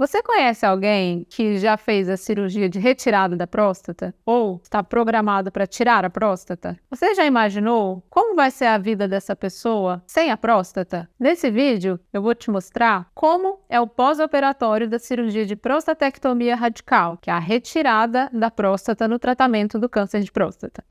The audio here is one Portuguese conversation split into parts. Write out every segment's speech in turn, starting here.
Você conhece alguém que já fez a cirurgia de retirada da próstata ou está programado para tirar a próstata? Você já imaginou como vai ser a vida dessa pessoa sem a próstata? Nesse vídeo, eu vou te mostrar como é o pós-operatório da cirurgia de prostatectomia radical, que é a retirada da próstata no tratamento do câncer de próstata.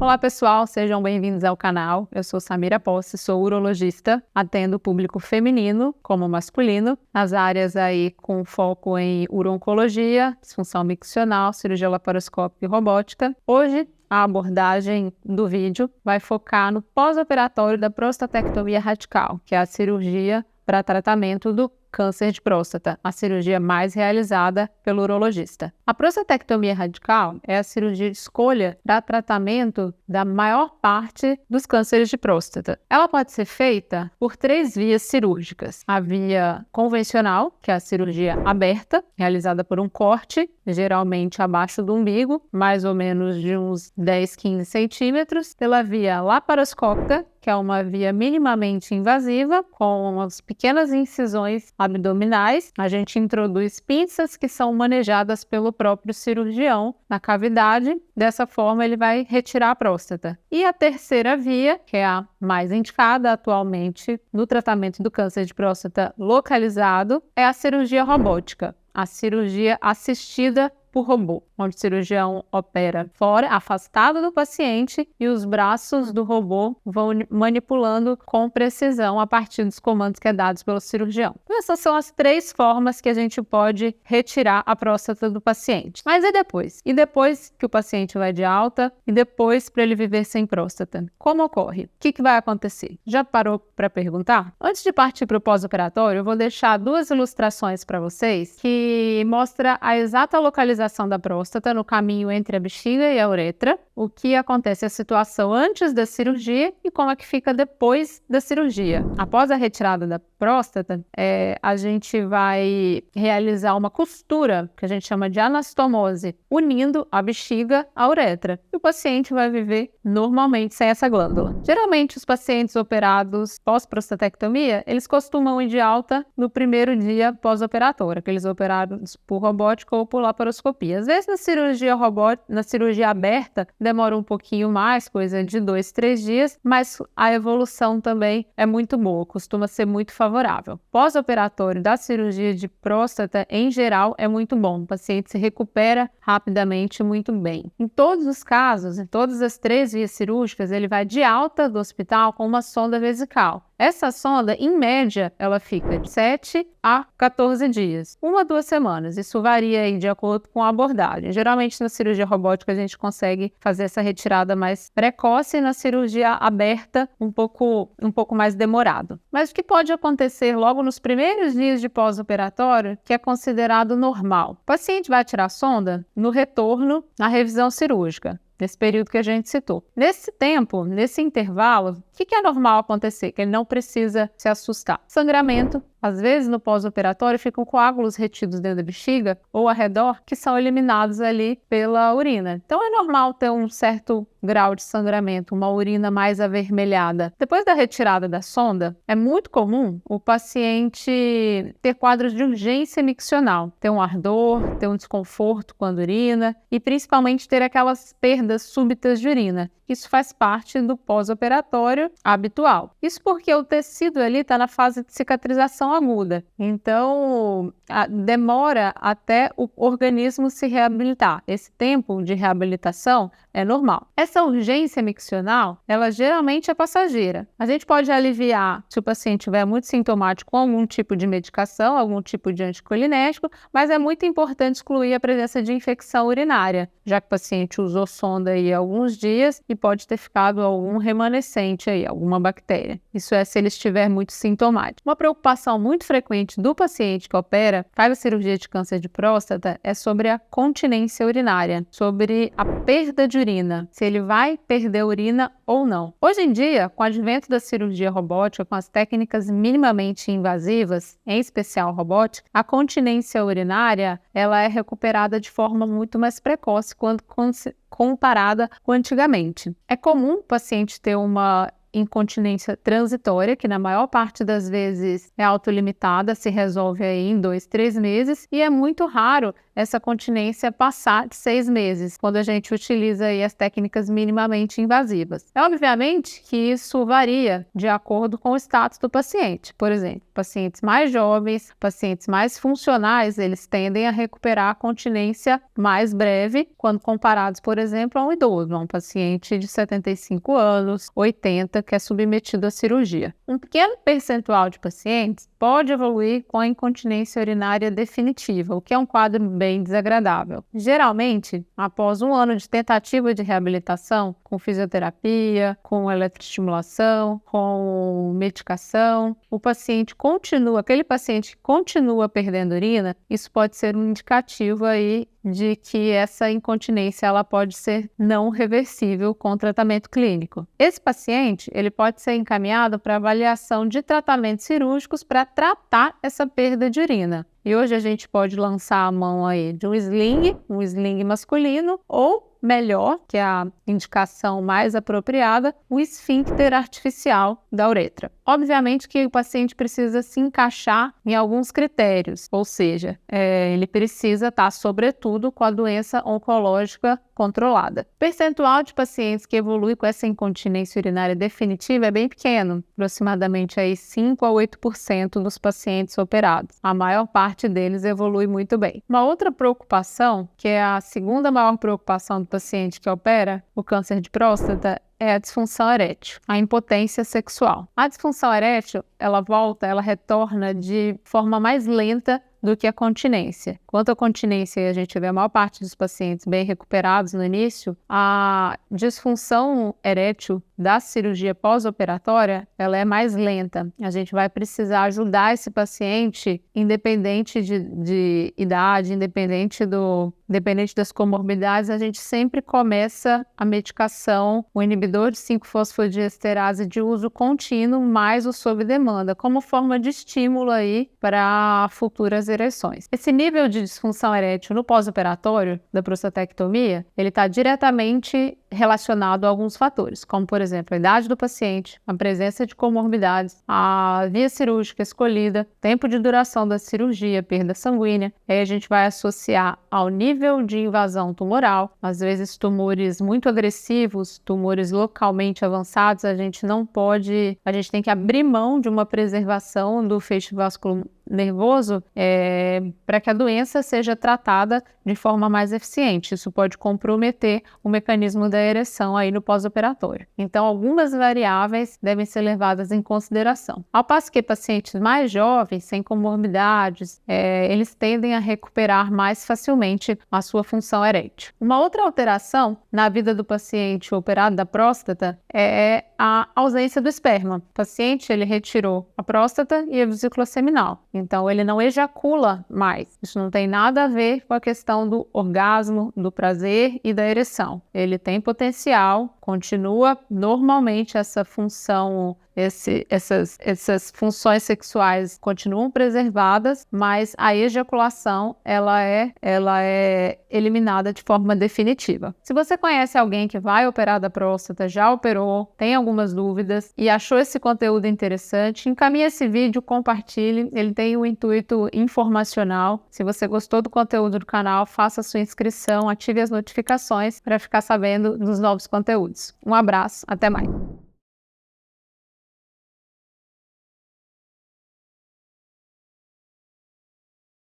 Olá pessoal, sejam bem-vindos ao canal. Eu sou Samira Posse, sou urologista, atendo o público feminino como masculino, nas áreas aí com foco em uro-oncologia, disfunção miccional, cirurgia laparoscópica e robótica. Hoje, a abordagem do vídeo vai focar no pós-operatório da prostatectomia radical, que é a cirurgia para tratamento do câncer de próstata, a cirurgia mais realizada pelo urologista. A prostatectomia radical é a cirurgia de escolha para tratamento da maior parte dos cânceres de próstata. Ela pode ser feita por 3 vias cirúrgicas. A via convencional, que é a cirurgia aberta, realizada por um corte, geralmente abaixo do umbigo, mais ou menos de uns 10, 15 centímetros. Pela via laparoscópica, que é uma via minimamente invasiva, com as pequenas incisões abdominais. A gente introduz pinças que são manejadas pelo próprio cirurgião na cavidade. Dessa forma, ele vai retirar a próstata. E a terceira via, que é a mais indicada atualmente no tratamento do câncer de próstata localizado, é a cirurgia robótica, a cirurgia assistida por robô, onde o cirurgião opera fora, afastado do paciente, e os braços do robô vão manipulando com precisão a partir dos comandos que é dados pelo cirurgião. Então, essas são as 3 formas que a gente pode retirar a próstata do paciente. Mas e depois? E depois que o paciente vai de alta? E depois para ele viver sem próstata? Como ocorre? O que vai acontecer? Já parou para perguntar? Antes de partir para o pós-operatório, eu vou deixar 2 ilustrações para vocês que mostram a exata localização da próstata no caminho entre a bexiga e a uretra, o que acontece a situação antes da cirurgia e como é que fica depois da cirurgia. Após a retirada da próstata, a gente vai realizar uma costura, que a gente chama de anastomose, unindo a bexiga à uretra. E o paciente vai viver normalmente sem essa glândula. Geralmente, os pacientes operados pós-prostatectomia, eles costumam ir de alta no primeiro dia pós-operatório, aqueles operados por robótica ou por laparoscopia. Às vezes, na cirurgia aberta, demora um pouquinho mais, coisa de 2, 3 dias, mas a evolução também é muito boa, costuma ser muito favorável. Pós-operatório da cirurgia de próstata, em geral, é muito bom. O paciente se recupera rapidamente muito bem. Em todos os casos, em todas as 3 vias cirúrgicas, ele vai de alta do hospital com uma sonda vesical. Essa sonda, em média, ela fica de 7 a 14 dias, 1 a 2 semanas. Isso varia aí de acordo com a abordagem. Geralmente, na cirurgia robótica, a gente consegue fazer essa retirada mais precoce, e na cirurgia aberta, um pouco mais demorado. Mas o que pode acontecer logo nos primeiros dias de pós-operatório, que é considerado normal? O paciente vai tirar a sonda no retorno, na revisão cirúrgica, nesse período que a gente citou. Nesse tempo, nesse intervalo, o que é normal acontecer? Que ele não precisa se assustar. Sangramento. Às vezes, no pós-operatório, ficam coágulos retidos dentro da bexiga ou ao redor que são eliminados ali pela urina. Então, é normal ter um certo grau de sangramento, uma urina mais avermelhada. Depois da retirada da sonda, é muito comum o paciente ter quadros de urgência miccional, ter um ardor, ter um desconforto quando urina e principalmente ter aquelas perdas súbitas de urina. Isso faz parte do pós-operatório habitual. Isso porque o tecido ali está na fase de cicatrização aguda. Então, demora até o organismo se reabilitar. Esse tempo de reabilitação é normal. Essa urgência miccional, ela geralmente é passageira. A gente pode aliviar se o paciente estiver muito sintomático com algum tipo de medicação, algum tipo de anticolinérgico, mas é muito importante excluir a presença de infecção urinária, já que o paciente usou sonda aí há alguns dias e pode ter ficado algum remanescente aí, alguma bactéria. Isso é se ele estiver muito sintomático. Uma preocupação muito frequente do paciente que opera, faz a cirurgia de câncer de próstata, é sobre a continência urinária, sobre a perda de urina, se ele vai perder urina ou não. Hoje em dia, com o advento da cirurgia robótica, com as técnicas minimamente invasivas, em especial robótica, a continência urinária ela é recuperada de forma muito mais precoce quando comparada com antigamente. É comum o paciente ter uma incontinência transitória, que na maior parte das vezes é autolimitada, se resolve aí em 2, 3 meses, e é muito raro essa continência passar de 6 meses, quando a gente utiliza aí as técnicas minimamente invasivas. Obviamente que isso varia de acordo com o status do paciente. Por exemplo, pacientes mais jovens, pacientes mais funcionais, eles tendem a recuperar a continência mais breve quando comparados, por exemplo, a um idoso, a um paciente de 75 anos, 80, que é submetido à cirurgia. Um pequeno percentual de pacientes pode evoluir com a incontinência urinária definitiva, o que é um quadro bem desagradável. Geralmente, após um ano de tentativa de reabilitação, com fisioterapia, com eletroestimulação, com medicação, aquele paciente continua perdendo urina, isso pode ser um indicativo aí de que essa incontinência ela pode ser não reversível com tratamento clínico. Esse paciente ele pode ser encaminhado para avaliação de tratamentos cirúrgicos para tratar essa perda de urina. E hoje a gente pode lançar a mão aí de um sling masculino, ou melhor, que é a indicação mais apropriada, o esfíncter artificial da uretra. Obviamente que o paciente precisa se encaixar em alguns critérios, ou seja, ele precisa estar, sobretudo, com a doença oncológica controlada. O percentual de pacientes que evolui com essa incontinência urinária definitiva é bem pequeno, aproximadamente aí 5 a 8% dos pacientes operados. A maior parte deles evolui muito bem. Uma outra preocupação, que é a segunda maior preocupação do paciente que opera o câncer de próstata, é a disfunção erétil, a impotência sexual. A disfunção erétil, ela retorna de forma mais lenta do que a continência. Quanto à continência, a gente vê a maior parte dos pacientes bem recuperados no início, a disfunção erétil da cirurgia pós-operatória, ela é mais lenta. A gente vai precisar ajudar esse paciente, independente de idade, independente das comorbidades, a gente sempre começa a medicação, o inibidor de 5-fosfodiesterase de uso contínuo, mais o sob demanda, como forma de estímulo aí para futuras ereções. Esse nível de disfunção erétil no pós-operatório da prostatectomia, ele está diretamente relacionado a alguns fatores, como por exemplo a idade do paciente, a presença de comorbidades, a via cirúrgica escolhida, tempo de duração da cirurgia, perda sanguínea. Aí a gente vai associar ao nível de invasão tumoral, às vezes tumores muito agressivos, tumores localmente avançados, a gente tem que abrir mão de uma preservação do feixe vascular nervoso para que a doença seja tratada de forma mais eficiente. Isso pode comprometer o mecanismo da ereção aí no pós-operatório. Então, algumas variáveis devem ser levadas em consideração. Ao passo que pacientes mais jovens, sem comorbidades, eles tendem a recuperar mais facilmente a sua função erétil. Uma outra alteração na vida do paciente operado da próstata é a ausência do esperma. O paciente ele retirou a próstata e a vesícula seminal. Então, ele não ejacula mais. Isso não tem nada a ver com a questão do orgasmo, do prazer e da ereção. Ele tem potencial, continua normalmente essa função, essas funções sexuais continuam preservadas, mas a ejaculação ela é eliminada de forma definitiva. Se você conhece alguém que vai operar da próstata, já operou, tem algumas dúvidas e achou esse conteúdo interessante, encaminhe esse vídeo, compartilhe, ele tem um intuito informacional. Se você gostou do conteúdo do canal, faça sua inscrição, ative as notificações para ficar sabendo dos novos conteúdos. Um abraço, até mais!